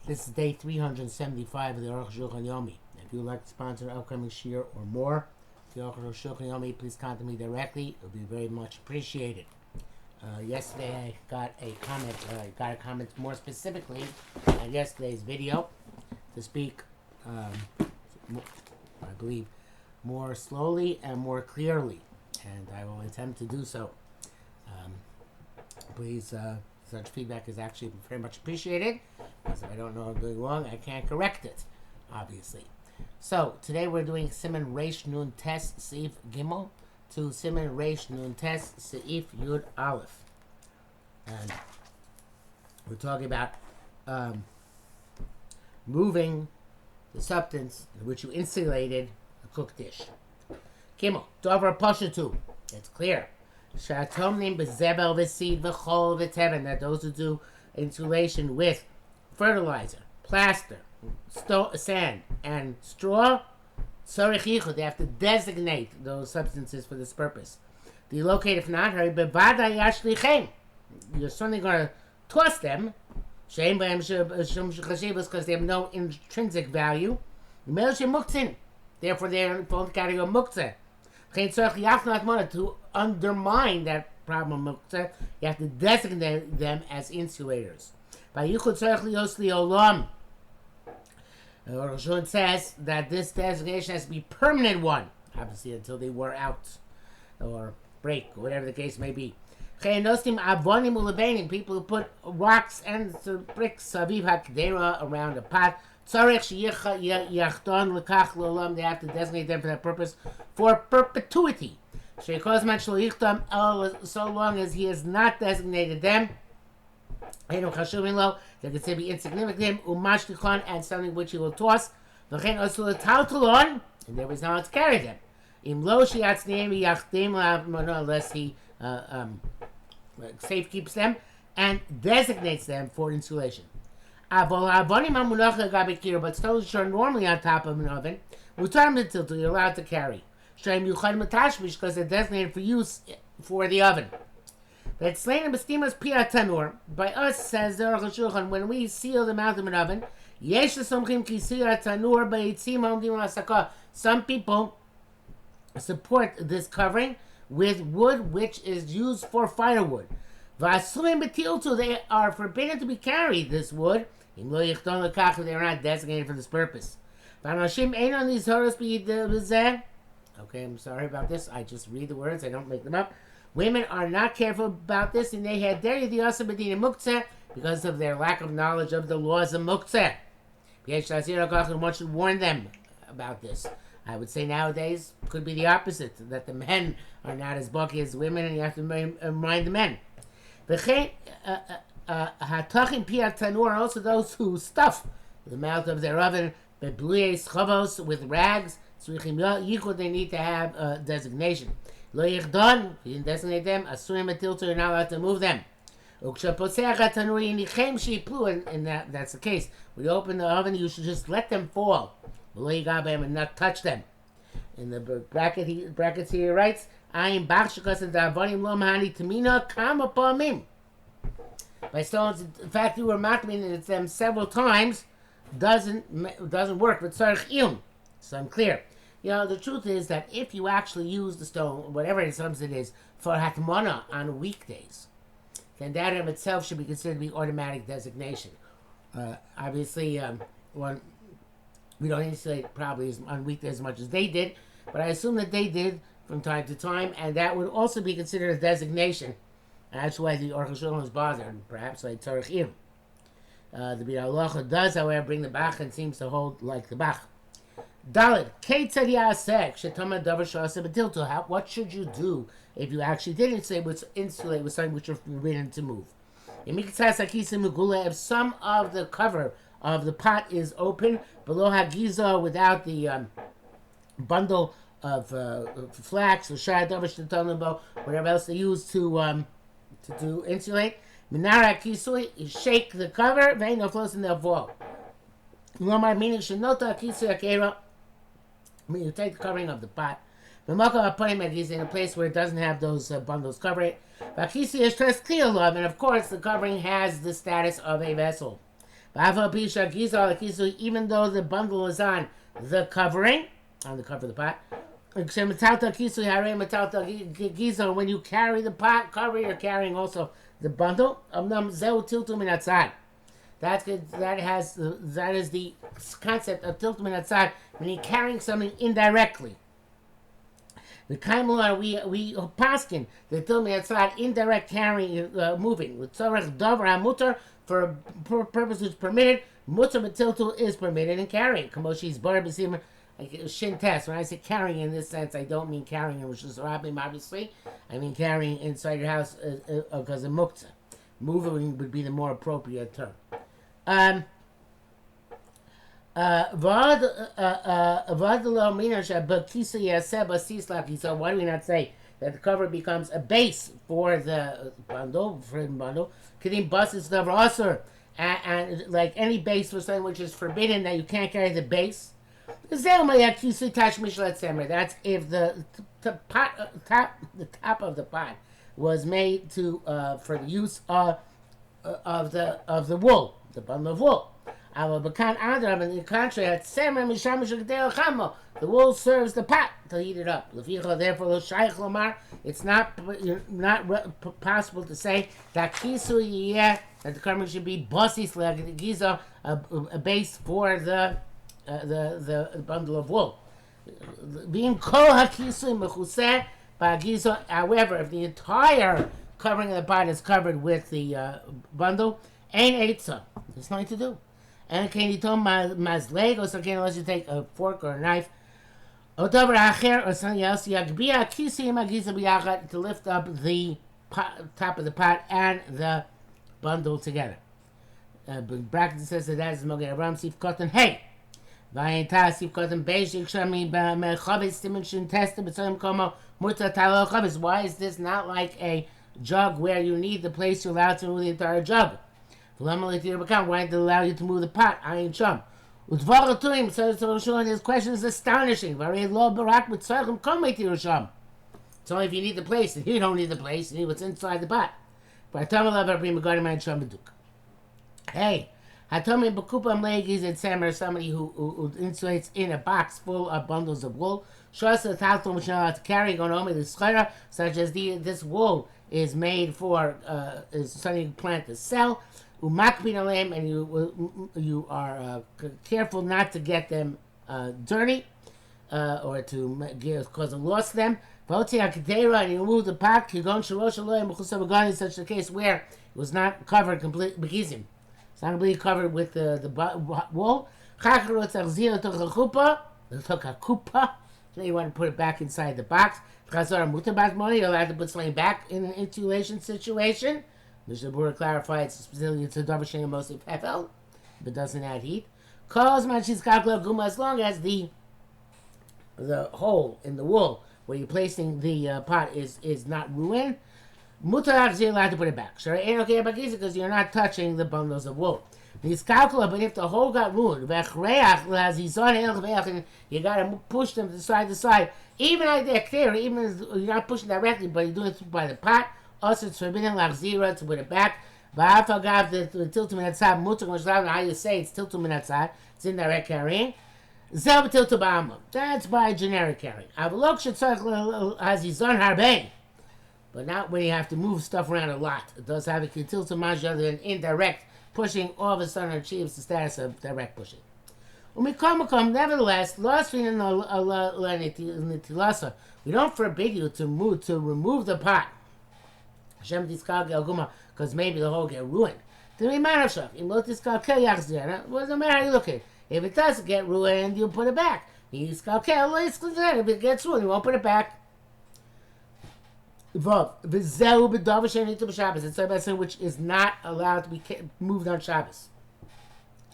This is day 375 of the Arukh HaShulchan Yomi. If you would like to sponsor an upcoming shiur or more, the Arukh HaShulchan Yomi, please contact me directly. It would be very much appreciated. Yesterday I got a comment, more specifically on yesterday's video to speak, I believe, more slowly and more clearly, and I will attempt to do so. Please, such feedback is actually very much appreciated, because if I don't know I'm doing wrong, I can't correct it, obviously. So, today we're doing Siman Reish Nun Tes Seif Gimel to Siman Reish Nun Tes Seif Yud Aleph. And we're talking about moving the substance in which you insulated a cooked dish. Gimel, Dover Pashatu. It's clear. Shatomnim bezebel v'seed v'chol v'teven, that those who do insulation with fertilizer, plaster, sand, and straw, tzorich yichud, they have to designate those substances for this purpose. Do you locate if not? Bevada yashlichem, you're certainly going to toss them. Shein b'hem shum chashivos, because they have no intrinsic value. Therefore, they are fall category of muktzeh. To undermine that problem of muktzeh, you have to designate them as insulators. Arukh HaShulchan says that this designation has to be a permanent one, obviously until they wear out or break, or whatever the case may be. People who put rocks and bricks around a pot, they have to designate them for that purpose for perpetuity. So long as he has not designated them, they consider to be insignificant, and something which he will toss, and there is no one to carry them. Unless he safe keeps them and designates them for insulation. But stones which are normally on top of an oven, you're allowed to carry. Because they're designated for use for the oven. By us, says the Arukh HaShulchan, when we seal the mouth of an oven, some people support this covering with wood which is used for firewood. They are forbidden to be carried, this wood, if they are not designated for this purpose. Okay, I'm sorry about this. I just read the words. I don't make them up. Women are not careful about this, and they had because of their lack of knowledge of the laws of muktzeh. One should warn them about this. I would say nowadays could be the opposite, that the men are not as bulky as women, and you have to remind the men. Also those who stuff the mouth of their oven with rags, they need to have a designation. If you didn't designate them, you're not allowed to move them. And that's the case. When you open the oven, you should just let them fall and not touch them. In the brackets here he writes, by stones, in fact, you were makmin them several times, doesn't work with tzarich iyun. So I'm clear. The truth is that if you actually use the stone, whatever it is, for hatmana on weekdays, then that in itself should be considered to be automatic designation. Obviously, we don't insulate probably on weekdays as much as they did, but I assume that they did from time to time, and that would also be considered a designation. And that's why the Arukh HaShulchan was bothered, perhaps like tzarich iyun. The B'nai Halacha does, however, bring the Bach and seems to hold like the Bach. Dalit, what should you do if you actually did insulate with something which you're forbidden to move? If some of the cover of the pot is open, below hagiza, without the bundle of flax or whatever else they use to insulate, minara kisui, you shake the cover, vein no flows in the wall. Meaning shenota kisui akera. You take the covering of the pot, in a place where it doesn't have those bundles cover it. And of course, the covering has the status of a vessel. Even though the bundle is on the covering, on the cover of the pot, when you carry the pot cover, you're carrying also the bundle. That is the concept of tiltum outside when you're carrying something indirectly. The kaimula we paskin the tiltum outside indirect carrying moving with tzorech davar hamutar for a purpose which is permitted. Mutar b'tiltul is permitted in carrying. Kamoshi's bar b'sim shin test. When I say carrying in this sense, I don't mean carrying, which is rabbim obviously. I mean carrying inside your house because of muktzah. Moving would be the more appropriate term. Why do we not say that the cover becomes a base for the bundle, and like any base for something which is forbidden, that you can't carry the base? That's if the top of the pot was made to for the use of the wool, the bundle of wool. In the contrary, the wool serves the pot to heat it up. Therefore, it's not possible to say that the covering should be a base for the bundle of wool. However, if the entire covering of the pot is covered with the bundle, there's nothing to do. And can you tell mazleg or something unless you take a fork or a knife or something else, to lift up the top of the pot and the bundle together. Bracket says that is Mogen Abraham Sif Cotton. Hey! Why is this not like a jug where you need the place to allow to move the entire jug? Why did it allow you to move the pot? Ayin Sham. His question is astonishing. It's only if you need the place, and you don't need the place, you need what's inside the pot. Hey, Hatomi Bakupam Legis and Samer, somebody who insulates in a box full of bundles of wool. Shasa Taltum to carry on only the schara, such as this wool is made for is something you plant to sell. And you are careful not to get them dirty or to cause a loss to them. And you remove the pot, such a case where it was not covered completely. It's not completely covered with the wool. Then you want to put it back inside the box. You're allowed to put something back in an insulation situation. Mishnah Berurah clarifies specifically it's a davar she'eino mosif hefel, but doesn't add heat. As long as the hole in the wool where you're placing the pot is not ruined, you're allowed to put it back. Because you're not touching the bundles of wool. But if the hole got ruined, you got to push them side to side. Even if they're clear, even if you're not pushing directly, but you're doing it by the pot. Also, it's forbidden lachzira to put it back. But the tiltum minatzad mutar, how you say it's tiltum minatzad, it's indirect carrying. Zel tiltum ba'amah. That's by generic carrying. Avalok shetzarich hazizon harbei. But not when you have to move stuff around a lot. It does have a tiltum maj other than indirect pushing. All of a sudden achieves the status of direct pushing. Nevertheless, we don't forbid you to remove the pot. Because maybe the hole get ruined. It doesn't matter how you look at it. If it doesn't get ruined, you put it back. If it gets ruined, you won't put it back. It's about something which is not allowed to be moved on Shabbos.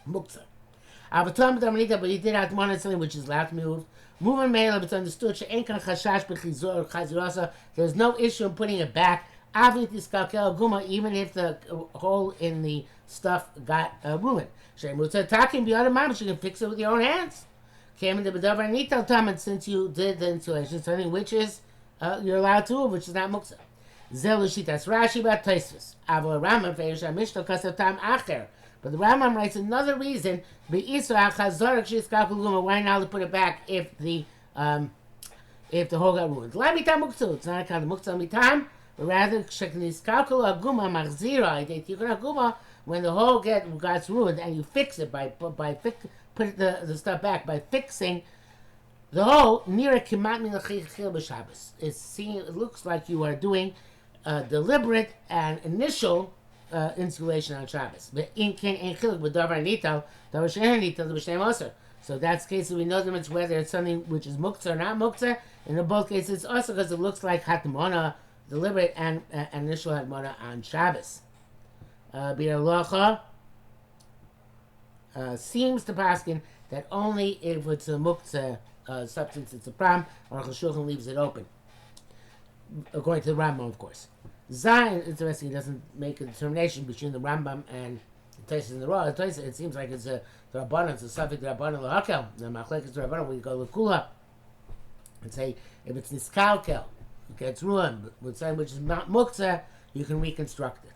Muktzah. But he did have one something which is allowed to be moved. Moving mail, it's understood. There's no issue in putting it back. Even if the hole in the stuff got ruined. You can fix it with your own hands. Since you did the insulation, something which is you're allowed to, which is not muktzah. That's Rashi about Tosfos. But the Rambam writes another reason, why not to put it back if the hole got ruined. It's not a kind of muktzah mitam, but rather when the hole gets ruined and you fix it by put the stuff back by fixing the hole near a kimat min b'Shabbos. It looks like you are doing deliberate and initial installation on Shabbos. But in chiluk with davar nital, davar she'en nital, the b'shnei moser. So that's the case. We know the difference whether it's something which is muktzah or not muktzah. In both cases, it's also because it looks like hatmona, deliberate and initial hatmona on Shabbos. Bi'alacha seems to paskin that only if it's a muktzah substance, it's a problem. Arukh HaShulchan leaves it open, according to the Rambam, of course. Zayin, interesting, he doesn't make a determination between the Rambam and the Tosfos in the Raw. It seems like it's a Rabbanan, it's a suffix Rabbanan l'hakel. The machlek is Rabbanan, we go l'kula and say if it's niskalkel, it gets ruined. But with something which is not muktzah, you can reconstruct it.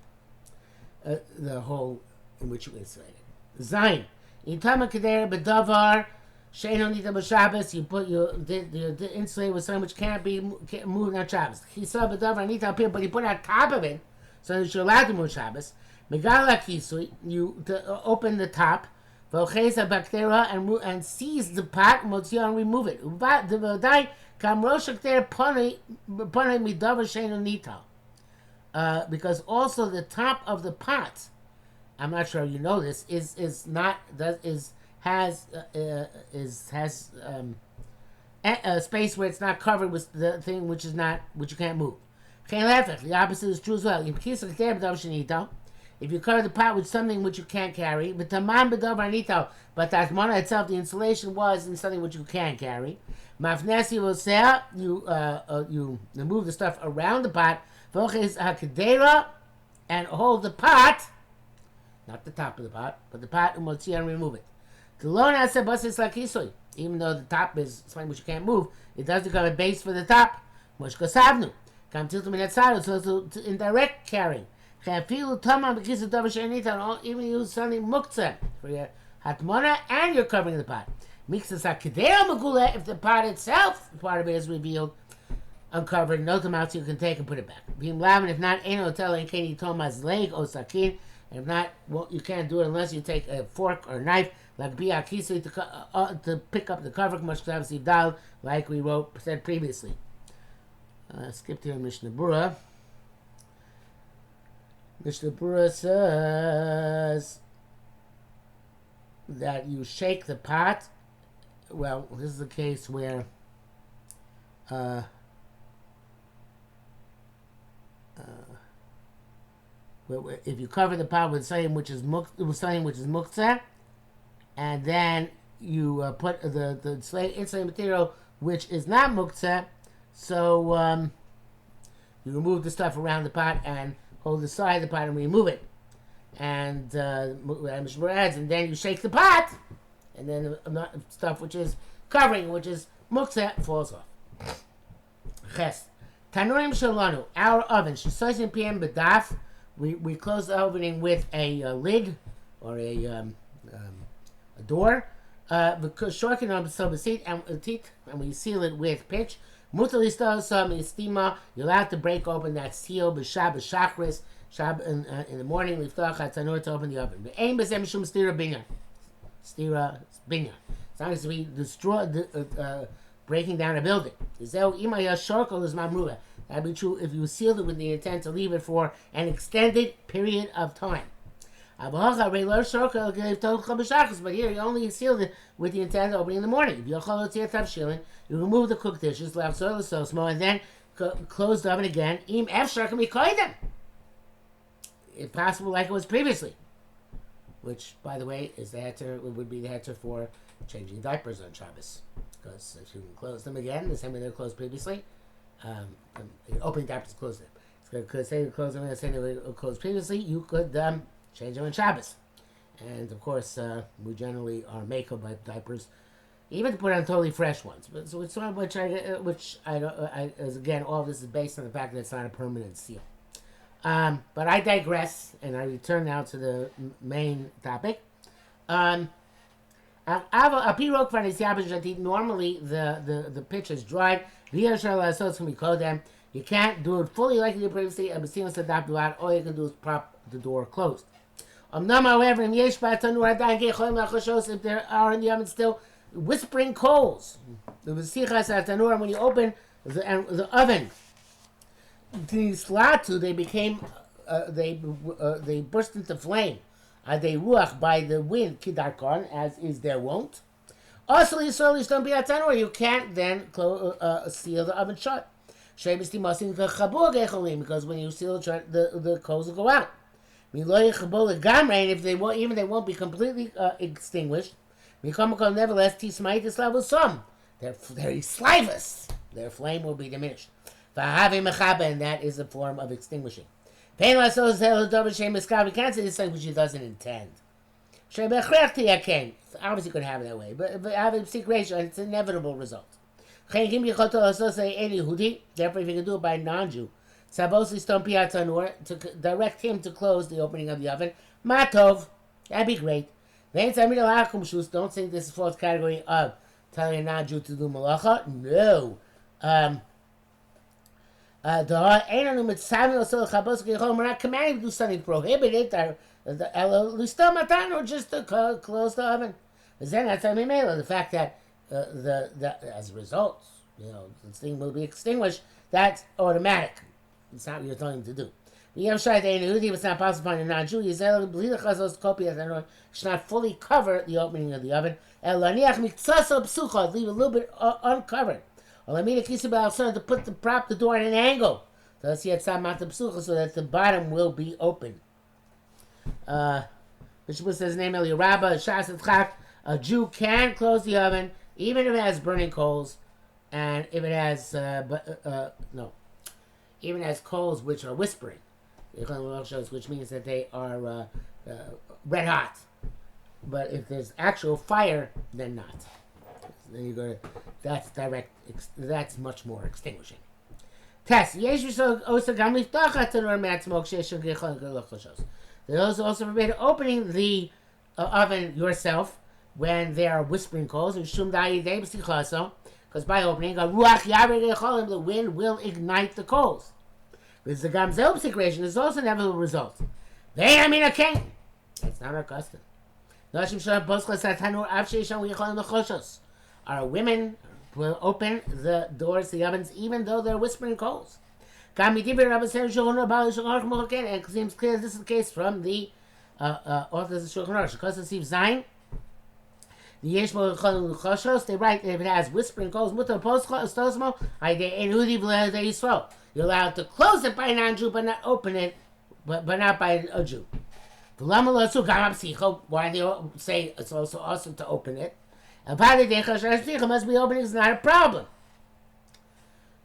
The hole in which you insulated. Zayin, itama kedera bedavar she'eno nita b'Shabbos. You put the insulated with something which can't moved on Shabbos. He saw bedavar nita up here, but you put it on top of it so that you're allowed to move Shabbos. Megala kisui, you open the top, v'ochesa bacteria and seize the pot, motzia and remove it. Uvadai kam rosh akter ponei midavar she'eno nita. Because also the top of the pot, I'm not sure you know this, has a space where it's not covered with the thing which you can't move. The opposite is true as well. If you cover the pot with something which you can't carry, but the atmana itself, the insulation was in something which you can carry. You move the stuff around the pot, and hold the pot, not the top of the pot, but the pot, and remove it. Even though the top is something which you can't move, it does become a base for the top. So indirect carrying. Even use something muktzah for your hatmona and you're covering the pot. If the pot itself, part of it is revealed, uncovered, no tamats you can take and put it back. If not, leg or sakin. And if not, well, you can't do it unless you take a fork or knife, like biakisi to pick up the cover, like we said previously. Skip here Mishnah Berurah. Mishnah Berurah says that you shake the pot. Well, this is a case where if you cover the pot with something which is muktzah, and then you put the insulating material which is not muktzah, so you remove the stuff around the pot and hold the side of the pot and remove it. And Mishnah adds, and then you shake the pot, and then the stuff which is covering, which is muktzah, falls off. Ches. Tanurim shalanu, our oven, shesoisim PM bedaf. We close the opening with a lid or a door. And we seal it with pitch. You're allowed to break open that seal b'shab b'shachris. In the morning, liftach hatanur to open the oven. Aim b'zem shum stira binya. Stira binya. As long as we destroy breaking down a building. That'd be true if you sealed it with the intent to leave it for an extended period of time. But here you only sealed it with the intent of opening in the morning. You remove the cooked dishes, left soil so small, and then close the oven again. If possible, like it was previously. Which, by the way, would be the heter for changing diapers on Shabbos. Because if you can close them again, the same way they're closed previously, opening diapers, close them. Because say you close them the same way they were closed previously, you could change them on Shabbos. And of course, we generally are makeup by diapers, even to put on totally fresh ones. But so it's which again, all of this is based on the fact that it's not a permanent seal. But I digress, and I return now to the main topic. Um, Normally, the pitch is dried. You can't do it fully like you did previously, or you can do is prop the door closed. However, if there are in the oven still whispering coals, when you open the oven, they became they burst into flame. They ruach by the wind, kidarkon, as is their wont. Also, you don't be or you can't then seal the oven shut. Because when you seal it shut, the coals will go out. And if they won't be completely extinguished. Nevertheless, some. They're slavus. Their flame will be diminished. And that is a form of extinguishing. We can't say this thing which he doesn't intend. It's obviously going to happen that way, but have a secret ratio, and it's an inevitable result. Therefore, if you can do it by a non-Jew, to direct him to close the opening of the oven, matov, that'd be great. Don't think this is fourth category of telling a non-Jew to do malacha. No. We're not commanding to do something prohibited, or just to close the oven. The fact that as a result, this thing will be extinguished, that's automatic. It's not what you're telling him to do. It's not possible to find a non-Jew. Should not fully cover the opening of the oven. Leave a little bit uncovered. To prop the door at an angle. So that the bottom will be open. Bishop says name Rabba, a Jew can close the oven even if it has burning coals, and if it has even has coals which are whispering, which means that they are red hot. But if there's actual fire, then not. Then you go. That's direct. That's much more extinguishing. Test. They also forbid opening the oven yourself when there are whispering coals. Because by opening, the wind will ignite the coals. With the gamzel situation, is also never the result. That's not our custom. Our women will open the doors to the ovens even though they're whispering coals. And it seems clear this is the case from the authors of Shulchan Aruch. Because of Steve Zayin, they write if it has whispering coals, you're allowed to close it by a non-Jew, but not open it, but not by a Jew. Why do they say it's also awesome to open it? And must be opening is not a problem.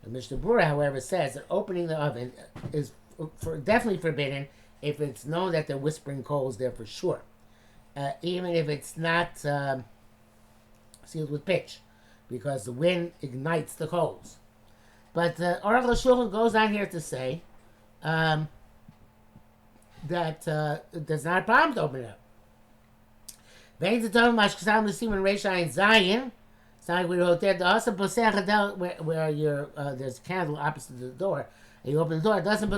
The Mishnah Berurah, however, says that opening the oven is definitely forbidden if it's known that they're whispering coals there for sure, even if it's not sealed with pitch, because the wind ignites the coals. But Arukh HaShulchan goes on here to say that there's not a problem to open it up. Where there's a candle opposite the door, and you open the door, it doesn't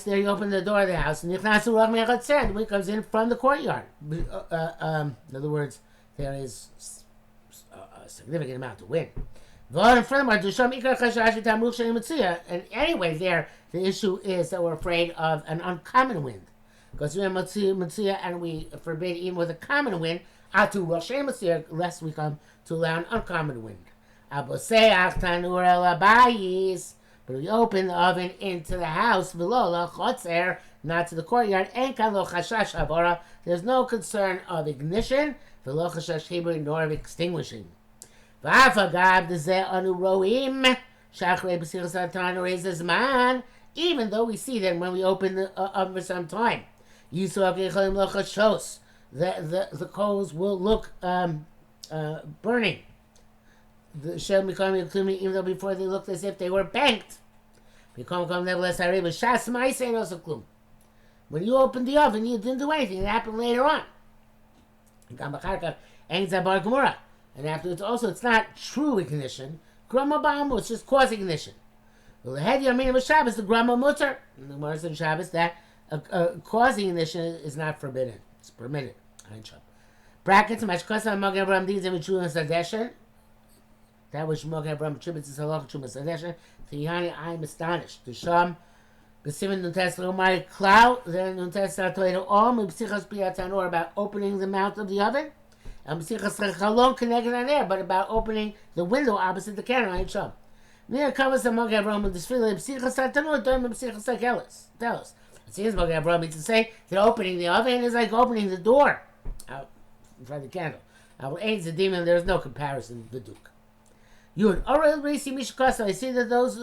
there you open the door of the house, and the wind comes in from the courtyard. In other words, there is a significant amount of wind. And anyway, there the issue is that we're afraid of an uncommon wind. Because we have Matzia and we forbid even with a common wind, lest we come to allow an uncommon wind. But we open the oven into the house, not to the courtyard. There's no concern of ignition, nor of extinguishing. Even though we see them when we open the oven for some time. The coals will look burning. The shell becoming even though before they looked as if they were banked. Nevertheless, when you opened the oven, you didn't do anything. It happened later on. And afterwards, also, it's not true ignition. Grama it's just causing ignition. Well, the head Yamin of Shabbos, the Grama Mutter. And the Gemara says Shabbos that causing ignition is not forbidden. It's permitted. Brackets, Mashkasa Mag Abraham Diz and Chula Sadeshan. That which Mag Abraham attributes to Salach Chuma Sadeshan. Tiyani, I am astonished. The Sham, Besimin Nuntes Lomai Cloud, then Nuntes Satoido Om, and Psichos Piatanor about opening the mouth of the oven. And Psichos Rechalon connected on air, but about opening the window opposite the cannon. I Sham. Near covers the Mag Abraham with the Sfila, Psichos Satanor, Dom Psichos Sakelis. Tell us. It seems Mag Abraham means to say that opening the oven is like opening the door out in front of the candle. Our aids the demon, there is no comparison to the Duke. Yud. I see that those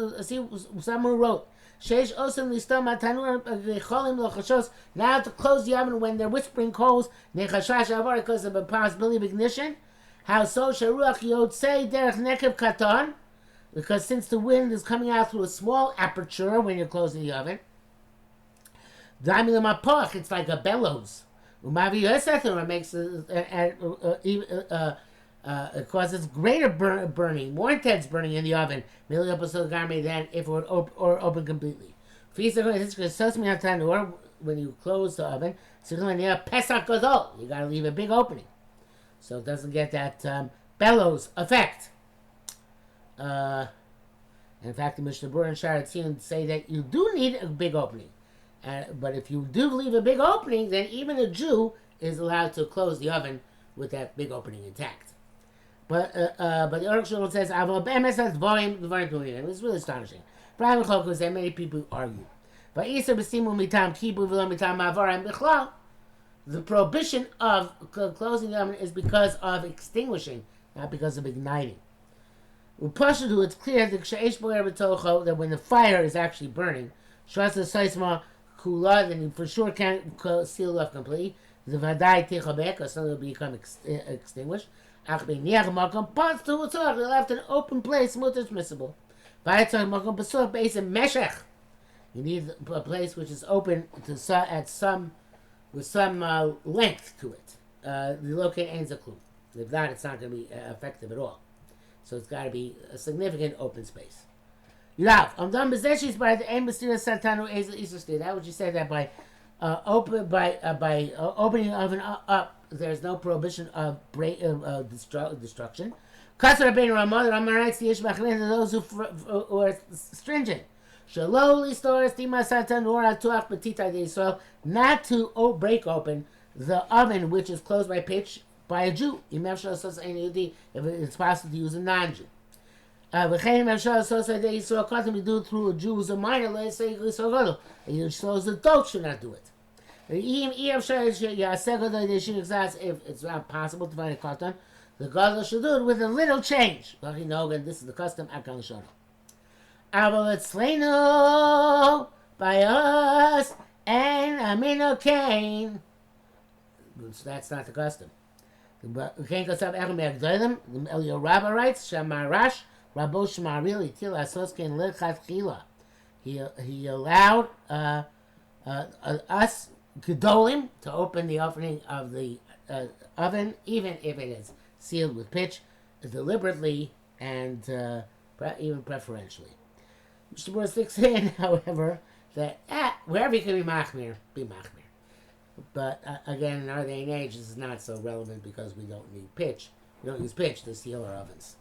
someone wrote Sheish Osam Listam Tanur Cholim Lochashos now to close the oven when they're whispering coals Nechashash Avar because of a possibility of ignition. How so Sharuach Yod say Derech Nekev Katon, because since the wind is coming out through a small aperture when you're closing the oven. Daimil Mapoch, it's like a bellows. Umavi Yosether makes it causes greater burning, more intense burning in the oven, than if it would open completely. Or when you close the oven, you got to leave a big opening, so it doesn't get that bellows effect. In fact, the Mishnah Berurah and Sharat say that you do need a big opening. But if you do leave a big opening, then even a Jew is allowed to close the oven with that big opening intact. But the Arukh HaShulchan says, and it's really astonishing. That many people argue. The prohibition of closing the oven is because of extinguishing, not because of igniting. It's clear that when the fire is actually burning, then you for sure can't seal it off completely. The vadai tichabek, or something will become extinguished. You'll left an open place, mutter transmissible. You need a place which is open to with some length to it. The locate ends a clue. If not, it's not going to be effective at all. So it's got to be a significant open space. That would you say that by opening the oven up, there's no prohibition of destruction. Rama writes the those who are stringent. Not to break open the oven which is closed by pitch by a Jew. If it's possible to use a non-Jew. We do through a Jew who's a minor, let's say so as adults should not do it. If it's not possible to find a cotton, the gadol should do it with a little change. This is the custom. By us and amino cane. So that's not the custom. The Elio Rabba writes, Shamarash. Rabbo Shmarili Til Asoskin Lechat Chila. He allowed us Gedolim to open the opening of the oven, even if it is sealed with pitch, deliberately and even preferentially. Mr. Boris sticks in, however, that wherever you can be machmir, be machmir. But again, in our day and age, this is not so relevant because we don't need pitch. We don't use pitch to seal our ovens.